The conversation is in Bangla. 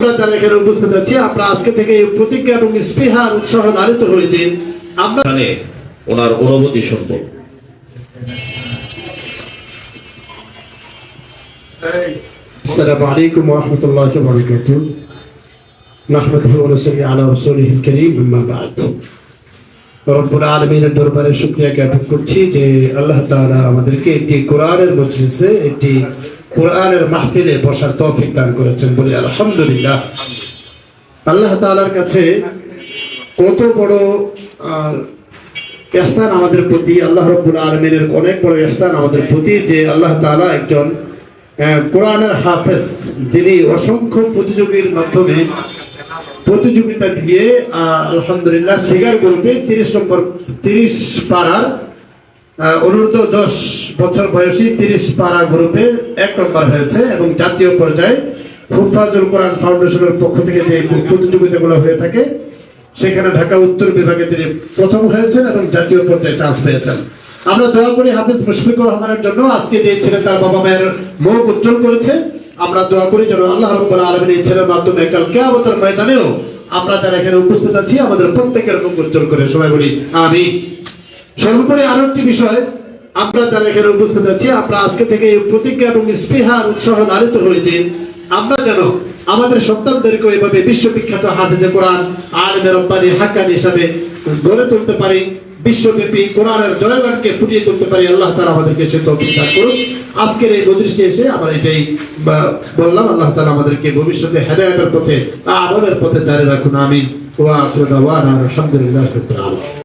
আমরা যারা এখানে উপস্থিত আছি, আমরা আজকে থেকে প্রতিজ্ঞা এবং স্পৃহার উৎসাহ লালিত হয়েছে। আমরা ওনার অনুভূতি শুনবো। আসসালামু আলাইকুম ওয়া রাহমাতুল্লাহি ওয়া বারাকাতুহু। নাহমাদুহু ওয়া নুসাল্লি আলা রাসূলিহিল কারীম, আম্মা বা'দ। রব্বুল আলামিনের দরবারে শুকরিয়া জ্ঞাপন করছি যে আল্লাহ তাআলা আমাদেরকে একটি কোরআনের মজলিসে, একটি কোরআনের মাহফিলে বসার তৌফিক দান করেছেন, বলি আলহামদুলিল্লাহ। আল্লাহ তাআলার কাছে কত বড় ইহসান আমাদের প্রতি, আল্লাহ রাব্বুল আলামিনের অনেক বড় ইহসান আমাদের প্রতি যে আল্লাহ তাআলা একজন কোরআনের হাফেজ, যিনি অসংখ্য প্রতিযোগীর মাধ্যমে প্রতিযোগিতা দিয়ে আলহামদুলিল্লাহ সিগার গ্রুপে 30 পাড়ার অনূর্ধ্ব 10 বছর বয়সী 30 পাড়া গ্রুপে 1 নম্বর হয়েছে এবং জাতীয় পর্যায়ে হুফাজুল কোরআন ফাউন্ডেশনের পক্ষ থেকে যে প্রতিযোগিতাগুলো হয়ে থাকে সেখানে ঢাকা উত্তর বিভাগে তিনি প্রথম হয়েছেন এবং জাতীয় পর্যায়ে চান্স পেয়েছেন। আমরা দোয়া করি হাফেজ মুশফিকুর রহমানের জন্য, আজকে যে ছেলে তার বাবা মায়ের মুখ উজ্জ্বল করেছে, আমরা দোয়া করি যেন আল্লাহ রাব্বুল আলামিন এই ছেলের মাধ্যমে কাল কিয়ামতের ময়দানেও আমরা যারা এখানে উপস্থিত আছি আমাদের প্রত্যেকের মুখ উজ্জ্বল করে সবাই বলি আমিন। সর্বোপরি আরো একটি বিষয়, আমরা যারা এখানে উপস্থিত আছি, আমরা আজকে থেকে প্রতিজ্ঞা এবং স্পৃহার উৎসাহ লালিত হয়েছে। আমরা যেন আমাদের সন্তানদেরকে এভাবে বিশ্ববিখ্যাত হাফেজে কোরআন, আলেমে রব্বানী, হাক্কানী হিসাবে গড়ে তুলতে পারি, বিশ্বব্যাপী কোরআনের জয়গানকে ফুটিয়ে তুলতে পারি। আল্লাহ তাআলা আমাদেরকে সে তৌফিক দান করুন। আজকের এই মজলিসে এসে আমরা এটাই বললাম, আল্লাহ তাআলা আমাদেরকে ভবিষ্যতে হেদায়েতের পথে, আমলের পথে জারি রাখুন, আমিন। ওয়া আখিরু দাওয়ানা আলহামদুলিল্লাহি রাব্বিল আলামিন।